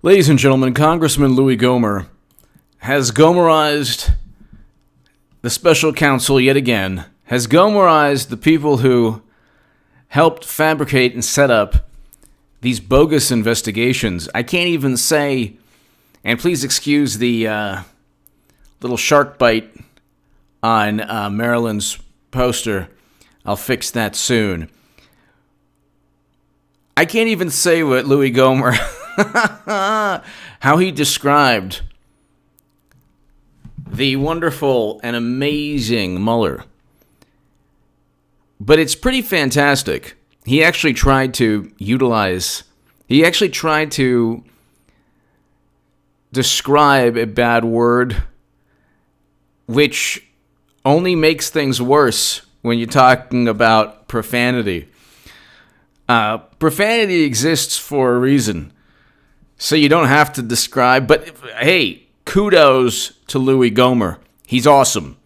Ladies and gentlemen, Congressman Louie Gohmert has Gohmerized the special counsel yet again, has Gohmerized the people who helped fabricate and set up these bogus investigations. I can't even say, and please excuse the little shark bite on Maryland's poster. I'll fix that soon. I can't even say what Louie Gohmert, how he described the wonderful and amazing Mueller. But it's pretty fantastic. He actually tried to describe a bad word, which only makes things worse when you're talking about profanity. Profanity exists for a reason, so you don't have to describe. But hey, kudos to Louie Gohmert. He's awesome.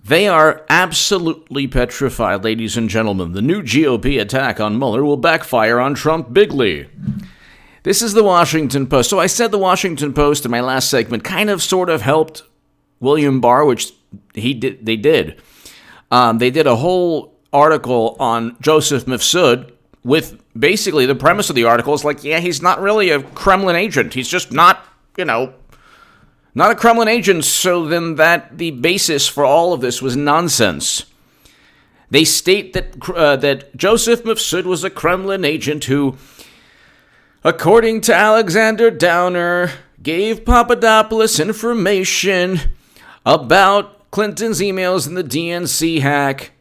They are absolutely petrified, ladies and gentlemen. The new GOP attack on Mueller will backfire on Trump bigly. This is the Washington Post. So I said the Washington Post in my last segment kind of sort of helped William Barr, which they did. They did a whole article on Joseph Mifsud with basically the premise of the article is like, yeah, he's not really a Kremlin agent. He's just not a Kremlin agent. So then the basis for all of this was nonsense. They state that Joseph Mifsud was a Kremlin agent who, according to Alexander Downer, gave Papadopoulos information about Clinton's emails and the DNC hack.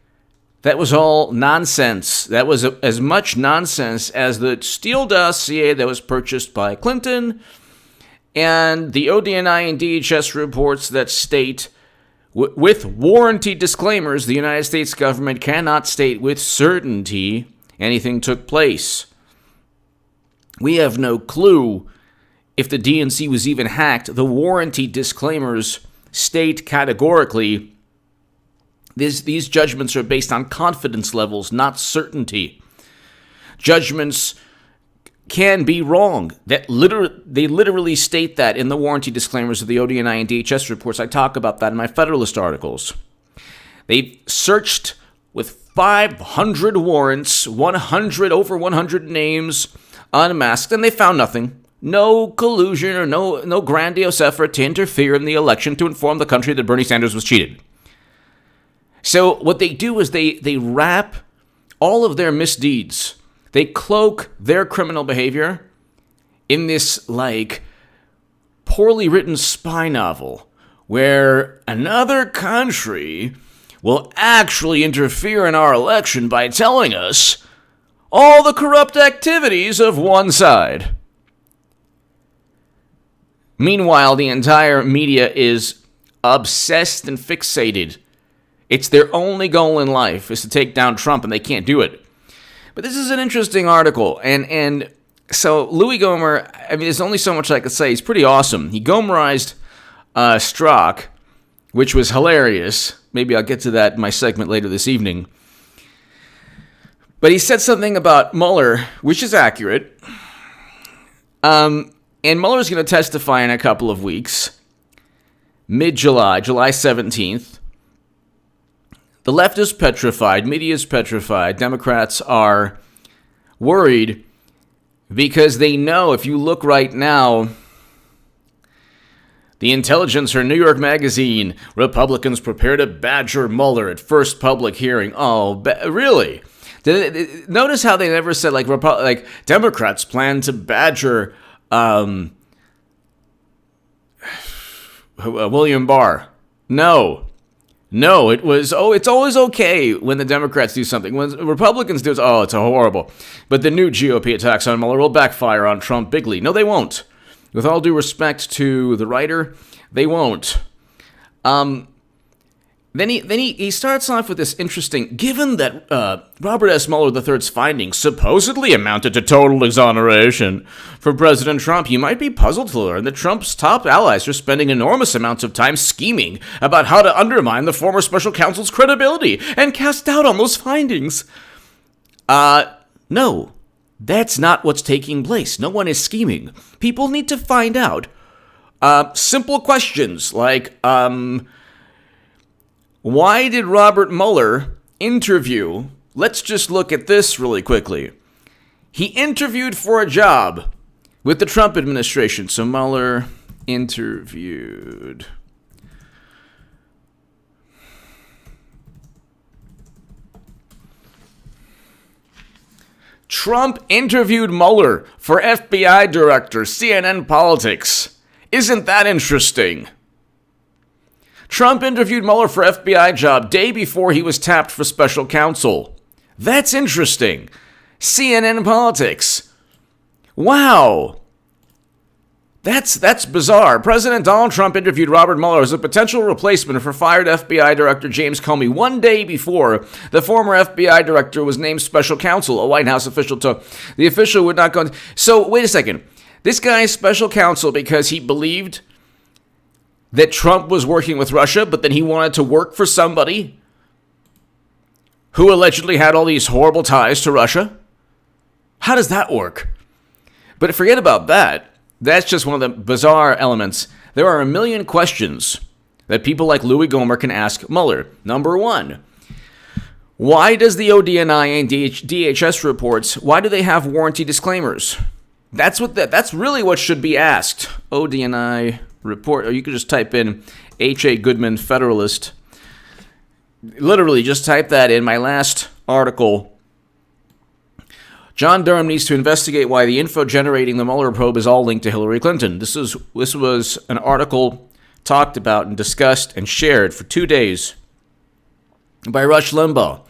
That was all nonsense. That was as much nonsense as the Steele dossier that was purchased by Clinton and the ODNI and DHS reports that state, with warranty disclaimers, the United States government cannot state with certainty anything took place. We have no clue if the DNC was even hacked. The warranty disclaimers state categorically these judgments are based on confidence levels, not certainty. Judgments can be wrong. They literally state that in the warranty disclaimers of the ODNI and DHS reports. I talk about that in my Federalist articles. They've searched with 500 warrants, over 100 names unmasked, and they found nothing. No collusion or no grandiose effort to interfere in the election to inform the country that Bernie Sanders was cheated. So what they do is they wrap all of their misdeeds, they cloak their criminal behavior in this, like, poorly written spy novel where another country will actually interfere in our election by telling us all the corrupt activities of one side. Meanwhile, the entire media is obsessed and fixated. It's their only goal in life is to take down Trump, and they can't do it. But this is an interesting article, and so Louie Gohmert, I mean, there's only so much I could say. He's pretty awesome. He Gohmerized Strzok, which was hilarious. Maybe I'll get to that in my segment later this evening. But he said something about Mueller, which is accurate. And Mueller's going to testify in a couple of weeks, mid-July, July 17th. The left is petrified, media is petrified, Democrats are worried because they know if you look right now, The Intelligencer, New York Magazine, Republicans prepare to badger Mueller at first public hearing. Oh, really? Notice how they never said, like Democrats plan to badger William Barr. No, it was, it's always okay when the Democrats do something. When Republicans do it, it's horrible. But the new GOP attacks on Mueller will backfire on Trump bigly. No, they won't. With all due respect to the writer, they won't. Then he starts off with this interesting, given that Robert S. Mueller III's findings supposedly amounted to total exoneration for President Trump, you might be puzzled to learn that Trump's top allies are spending enormous amounts of time scheming about how to undermine the former special counsel's credibility and cast doubt on those findings. No, That's not what's taking place. No one is scheming. People need to find out simple questions like, why did Robert Mueller interview? Let's just look at this really quickly. He interviewed for a job with the Trump administration. So Mueller interviewed. Trump interviewed Mueller for FBI director, CNN Politics. Isn't that interesting? Trump interviewed Mueller for FBI job day before he was tapped for special counsel. That's interesting. CNN Politics. Wow. That's bizarre. President Donald Trump interviewed Robert Mueller as a potential replacement for fired FBI Director James Comey one day before the former FBI director was named special counsel, a White House official told. The official would not go. So, wait a second. This guy is special counsel because he believed that Trump was working with Russia, but then he wanted to work for somebody who allegedly had all these horrible ties to Russia? How does that work? But forget about that. That's just one of the bizarre elements. There are a million questions that people like Louie Gohmert can ask Mueller. Number one, why does the ODNI and DHS reports, why do they have warranty disclaimers? That's really what should be asked. ODNI report, or you could just type in H.A. Goodman Federalist. Literally, just type that in. My last article. John Durham needs to investigate why the info generating the Mueller probe is all linked to Hillary Clinton. This was an article talked about and discussed and shared for 2 days by Rush Limbaugh.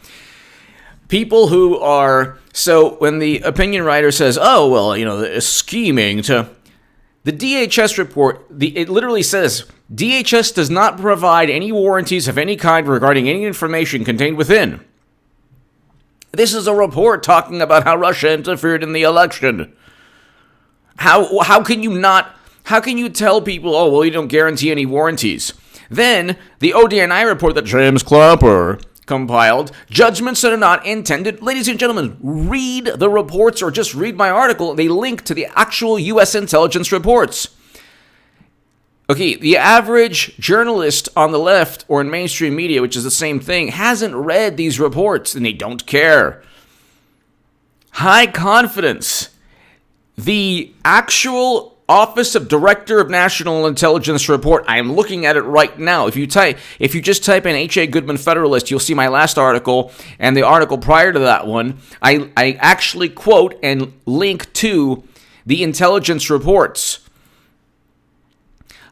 People who are, so when the opinion writer says, oh, well, scheming to, the DHS report, it literally says, DHS does not provide any warranties of any kind regarding any information contained within. This is a report talking about how Russia interfered in the election. How can you tell people, oh, well, you don't guarantee any warranties? Then, the ODNI report that James Clapper compiled, judgments that are not intended. Ladies and gentlemen, read the reports or just read my article. They link to the actual U.S. intelligence reports. Okay, the average journalist on the left or in mainstream media, which is the same thing, hasn't read these reports and they don't care. High confidence. The actual Office of Director of National Intelligence report, I am looking at it right now. If you just type in H.A. Goodman Federalist, you'll see my last article and the article prior to that one. I actually quote and link to the intelligence reports.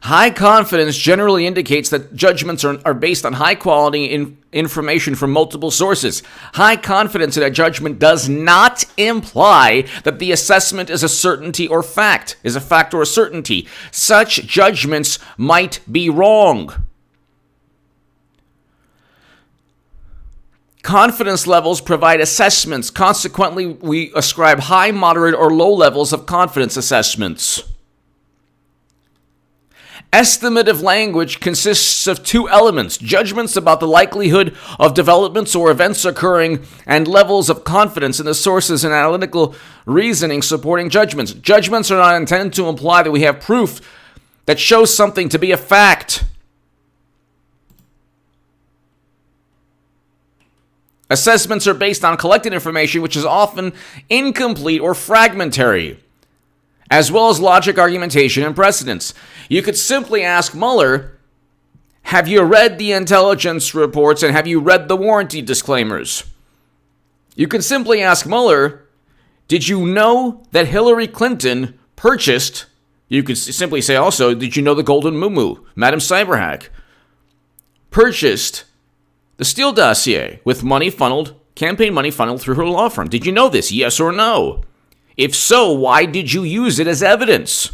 High confidence generally indicates that judgments are based on high-quality information from multiple sources. High confidence in a judgment does not imply that the assessment is a certainty or fact, is a fact or a certainty. Such judgments might be wrong. Confidence levels provide assessments. Consequently, we ascribe high, moderate, or low levels of confidence assessments. Estimative language consists of two elements: judgments about the likelihood of developments or events occurring, and levels of confidence in the sources and analytical reasoning supporting judgments. Judgments are not intended to imply that we have proof that shows something to be a fact. Assessments are based on collected information, which is often incomplete or fragmentary, as well as logic, argumentation, and precedents. You could simply ask Mueller, have you read the intelligence reports and have you read the warranty disclaimers? You could simply ask Mueller, did you know that Hillary Clinton purchased, you could simply say also, did you know the Golden Muumuu, Madam Cyberhack, purchased the Steele dossier with campaign money funneled through her law firm? Did you know this, yes or no? If so, why did you use it as evidence?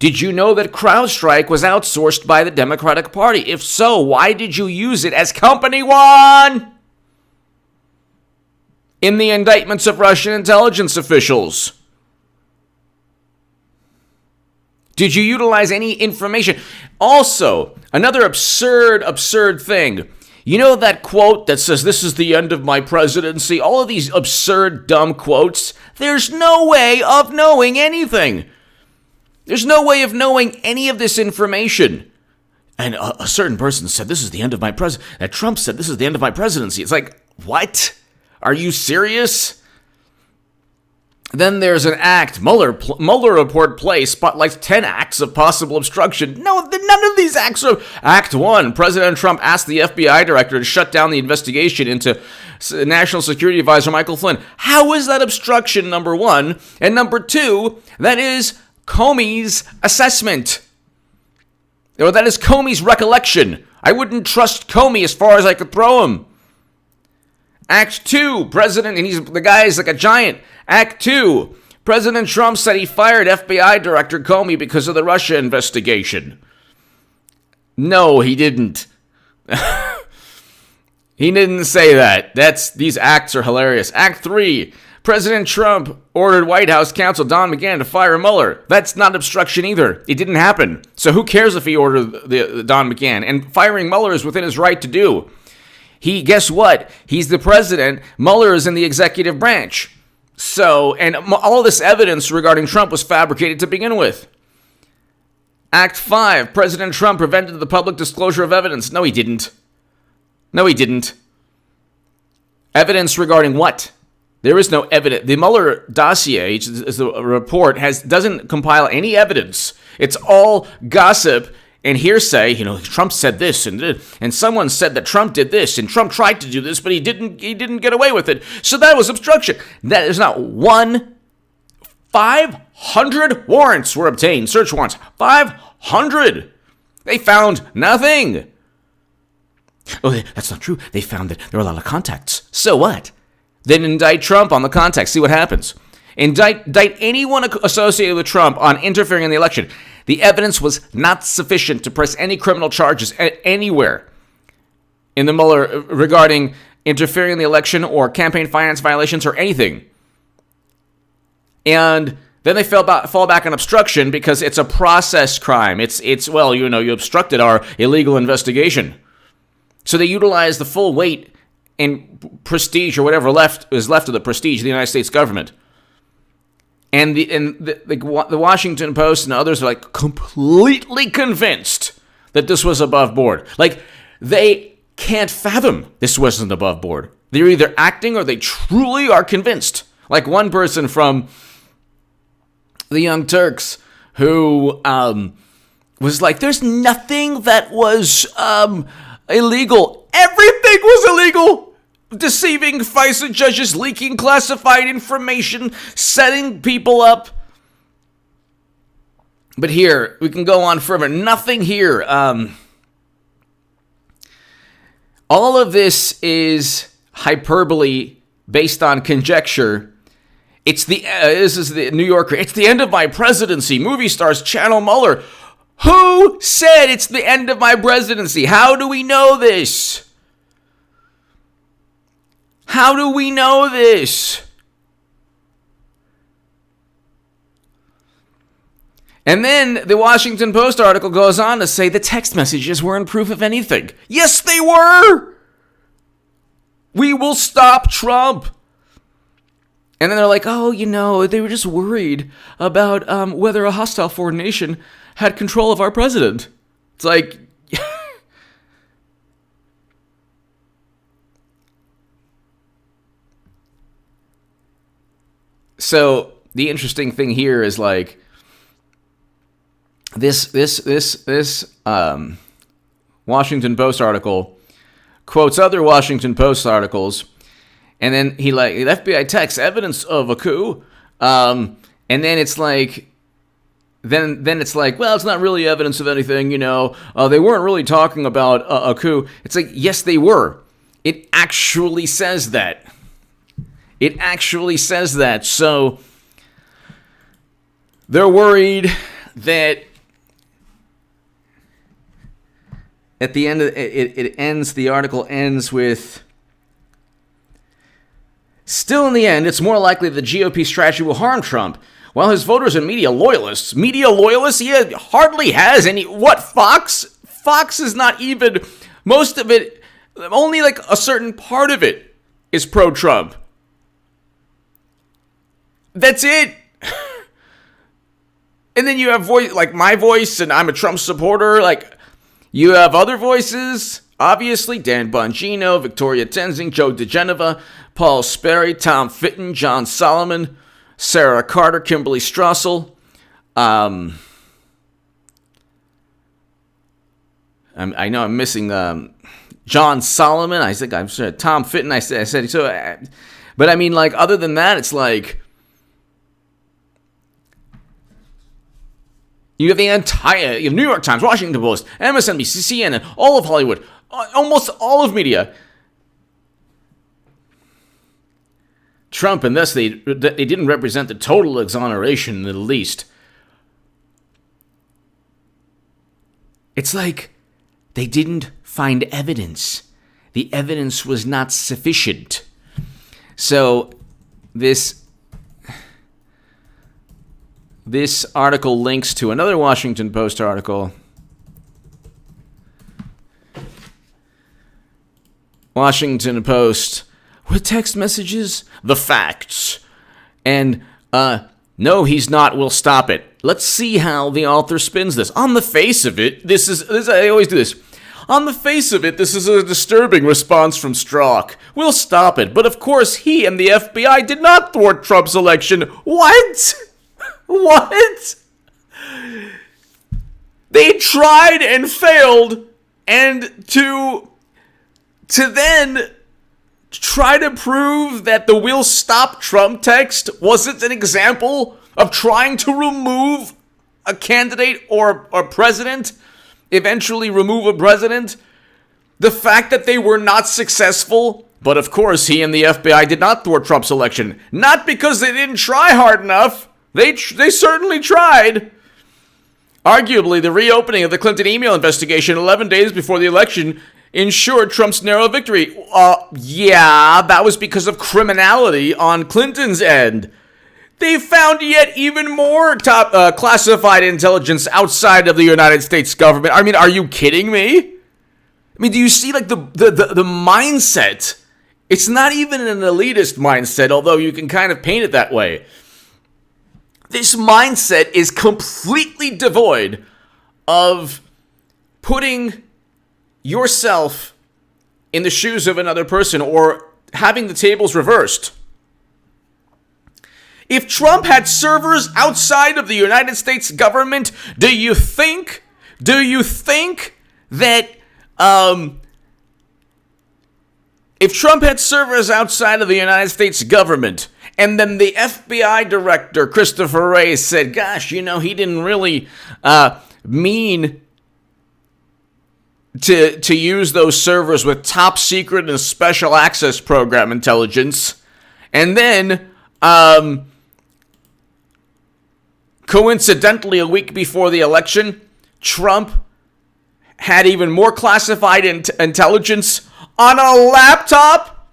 Did you know that CrowdStrike was outsourced by the Democratic Party? If so, why did you use it as Company One in the indictments of Russian intelligence officials? Did you utilize any information? Also, another absurd thing. You know that quote that says, "This is the end of my presidency"? All of these absurd, dumb quotes. There's no way of knowing anything. There's no way of knowing any of this information. And a certain person said, "This is the end of my presidency." That Trump said, "This is the end of my presidency." It's like, what? Are you serious? Then there's an act. Mueller report play spotlights 10 acts of possible obstruction. No, none of these acts are. Act 1. President Trump asked the FBI director to shut down the investigation into National Security Advisor Michael Flynn. How is that obstruction, number 1? And number 2, that is Comey's assessment. Or that is Comey's recollection. I wouldn't trust Comey as far as I could throw him. Act 2, President, and the guy is like a giant. Act 2, President Trump said he fired FBI Director Comey because of the Russia investigation. No, he didn't. He didn't say that. These acts are hilarious. Act 3, President Trump ordered White House counsel Don McGahn to fire Mueller. That's not obstruction either. It didn't happen. So who cares if he ordered the Don McGahn? And firing Mueller is within his right to do. Guess what? He's the president. Mueller is in the executive branch. So, and all this evidence regarding Trump was fabricated to begin with. Act 5, President Trump prevented the public disclosure of evidence. No, he didn't. No, he didn't. Evidence regarding what? There is no evidence. The Mueller dossier, the report, doesn't compile any evidence. It's all gossip and hearsay. Trump said this, and someone said that Trump did this, and Trump tried to do this, but he didn't get away with it. So that was obstruction. There's not 500 warrants were obtained, search warrants. 500. They found nothing. Oh, that's not true. They found that there were a lot of contacts. So what? Then indict Trump on the contacts. See what happens. Indict anyone associated with Trump on interfering in the election. The evidence was not sufficient to press any criminal charges anywhere in the Mueller regarding interfering in the election or campaign finance violations or anything. And then they fall back on obstruction because it's a process crime. You obstructed our illegal investigation. So they utilize the full weight and prestige or whatever is left of the prestige of the United States government. And the Washington Post and others are like completely convinced that this was above board. Like, they can't fathom this wasn't above board. They're either acting or they truly are convinced. Like one person from the Young Turks who was like, there's nothing that was illegal. Everything was illegal. Deceiving FISA judges, leaking classified information, setting people up. But here, we can go on forever. Nothing here. All of this is hyperbole based on conjecture. This is the New Yorker. It's the end of my presidency. Movie stars channel Mueller. Who said it's the end of my presidency? How do we know this? How do we know this? And then the Washington Post article goes on to say the text messages weren't proof of anything. Yes, they were. We will stop Trump. And then they're like, they were just worried about whether a hostile foreign nation had control of our president. It's like, so the interesting thing here is like this Washington Post article quotes other Washington Post articles, and then the FBI text evidence of a coup, and then it's like. Then it's like, well, it's not really evidence of anything, they weren't really talking about a coup. It's like, yes, they were. It actually says that. So they're worried that at the end of the article ends with, still in the end, it's more likely the GOP strategy will harm Trump. While his voters are media loyalists, he hardly has any. What, Fox? Fox is not even, most of it, Only like a certain part of it is pro-Trump. That's it. And then you have voice like my voice, and I'm a Trump supporter. Like, you have other voices, obviously. Dan Bongino, Victoria Tenzing, Joe DeGeneva, Paul Sperry, Tom Fitton, John Solomon, Sarah Carter, Kimberly Strassel. I know I'm missing John Solomon. I think I'm sorry, Tom Fitton. I said so. But I mean, like, other than that, it's like, you have the entire New York Times, Washington Post, MSNBC, CNN, all of Hollywood, almost all of media. Trump, and thus they didn't represent the total exoneration in the least. It's like they didn't find evidence. The evidence was not sufficient. So this article links to another Washington Post article. Washington Post with text messages, the facts. And, no, he's not, we'll stop it. Let's see how the author spins this. On the face of it, this I always do this. On the face of it, this is a disturbing response from Strzok. We'll stop it. But of course, he and the FBI did not thwart Trump's election. What? What? They tried and failed, and to then try to prove that the "will stop Trump" text wasn't an example of trying to remove a candidate or a president, eventually remove a president. The fact that they were not successful, but of course he and the FBI did not thwart Trump's election, not because they didn't try hard enough. They certainly tried. Arguably, the reopening of the Clinton email investigation 11 days before the election ensured Trump's narrow victory. Yeah, that was because of criminality on Clinton's end. They found yet even more top classified intelligence outside of the United States government. I mean, are you kidding me? I mean, do you see like the mindset? It's not even an elitist mindset, although you can kind of paint it that way. This mindset is completely devoid of putting yourself in the shoes of another person or having the tables reversed. If Trump had servers outside of the United States government, do you think that if Trump had servers outside of the United States government, and then the FBI director, Christopher Wray, said, gosh, he didn't really mean to use those servers with top secret and special access program intelligence, and then coincidentally a week before the election, Trump had even more classified intelligence on a laptop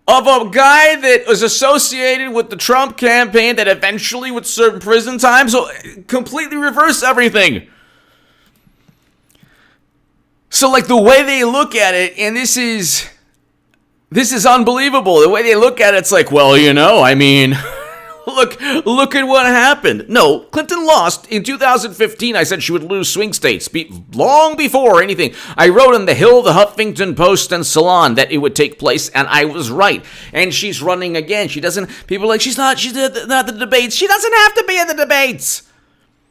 of a guy that was associated with the Trump campaign that eventually would serve prison time. So completely reverse everything. So like the way they look at it, and this is unbelievable. The way they look at it, it's like, well, I mean, look at what happened. No, Clinton lost in 2015. I said she would lose swing states long before anything. I wrote in The Hill, The Huffington Post, and Salon that it would take place, and I was right. And she's running again. People are like, she's not the debates. She doesn't have to be in the debates.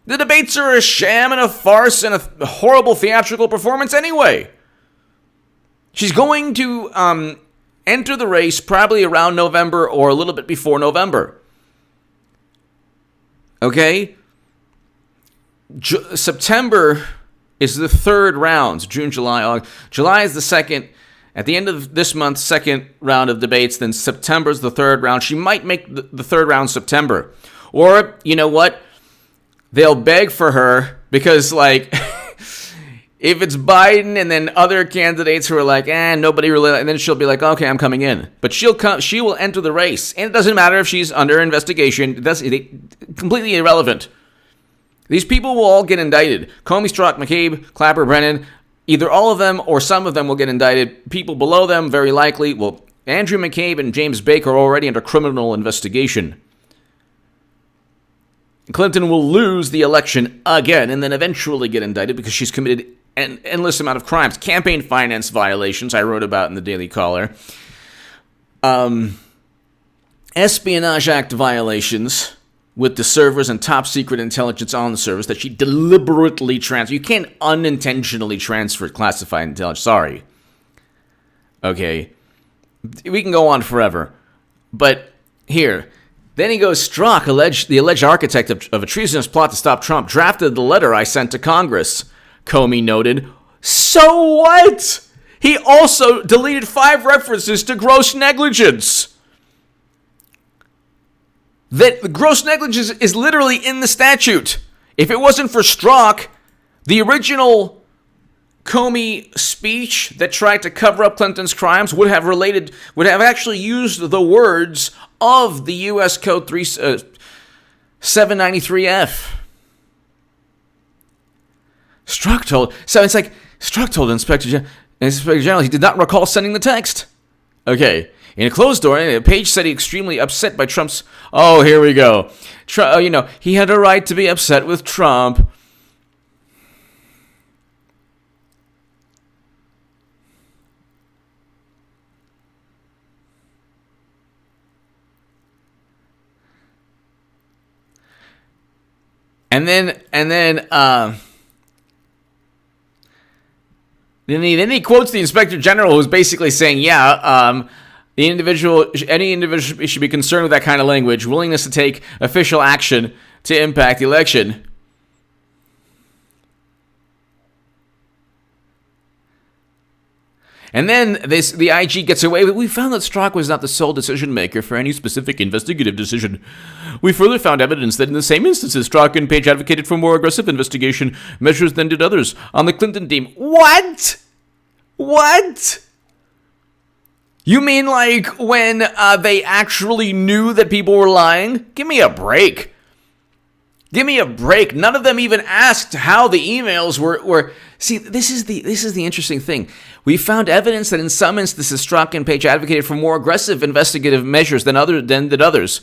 The debates are a sham and a farce and a horrible theatrical performance anyway. She's going to enter the race probably around November or a little bit before November. Okay? September is the third round. June, July, August. July is the second. At the end of this month, second round of debates. Then September is the third round. She might make the third round September. Or, you know what? They'll beg for her because, like, if it's Biden and then other candidates who are like, nobody really, and then she'll be like, okay, I'm coming in. But she will enter the race. And it doesn't matter if she's under investigation. That's completely irrelevant. These people will all get indicted. Comey, Strzok, McCabe, Clapper, Brennan, either all of them or some of them will get indicted. People below them, very likely, well, Andrew McCabe and James Baker are already under criminal investigation. Clinton will lose the election again and then eventually get indicted because she's committed an endless amount of crimes. Campaign finance violations, I wrote about in the Daily Caller. Espionage Act violations with the servers and top secret intelligence on the servers that she deliberately transferred. You can't unintentionally transfer classified intelligence. Sorry. Okay. We can go on forever. But here, then he goes, Strzok, the alleged architect of a treasonous plot to stop Trump, drafted the letter I sent to Congress, Comey noted. So what? He also deleted 5 references to gross negligence. That gross negligence is literally in the statute. If it wasn't for Strzok, the original Comey speech that tried to cover up Clinton's crimes would have actually used the words of the U.S. Code 793F. Strzok told Inspector General he did not recall sending the text. Okay. In a closed door, Page said he extremely upset by Trump's... Oh, here we go. He had a right to be upset with Trump. And then he quotes the Inspector General, who's basically saying, any individual should be concerned with that kind of language, willingness to take official action to impact the election. And then the IG gets away with, we found that Strzok was not the sole decision maker for any specific investigative decision. We further found evidence that in the same instances, Strzok and Page advocated for more aggressive investigation measures than did others on the Clinton team. What? You mean like when they actually knew that people were lying? Give me a break. None of them even asked how the emails were. See, this is the interesting thing. We found evidence that in some instances, Strzok and Page advocated for more aggressive investigative measures than did others.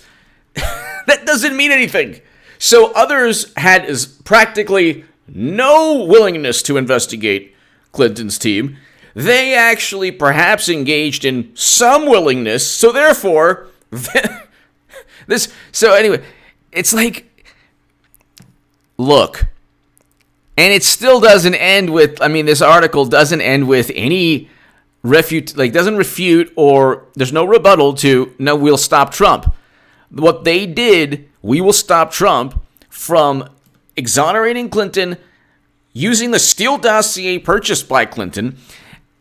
That doesn't mean anything. So others had practically no willingness to investigate Clinton's team. They actually perhaps engaged in some willingness. So therefore, anyway, it's like, look, and it still doesn't end with, this article doesn't end with any doesn't refute or there's no rebuttal to, no, we'll stop Trump. What they did, we will stop Trump from exonerating Clinton, using the Steele dossier purchased by Clinton,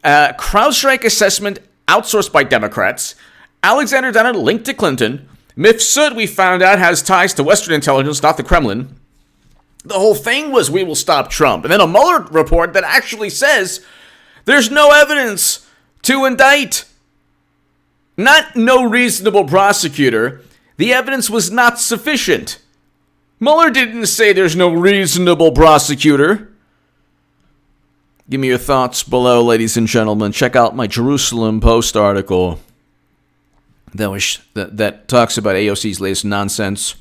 CrowdStrike assessment outsourced by Democrats, Alexander Downer linked to Clinton, Mifsud we found out has ties to Western intelligence, not the Kremlin. The whole thing was we will stop Trump. And then a Mueller report that actually says there's no evidence to indict. Not no reasonable prosecutor. The evidence was not sufficient. Mueller didn't say there's no reasonable prosecutor. Give me your thoughts below, ladies and gentlemen. Check out my Jerusalem Post article that talks about AOC's latest nonsense.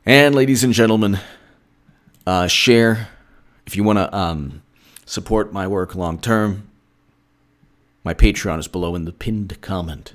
And ladies and gentlemen, share if you want to support my work long term. My Patreon is below in the pinned comment.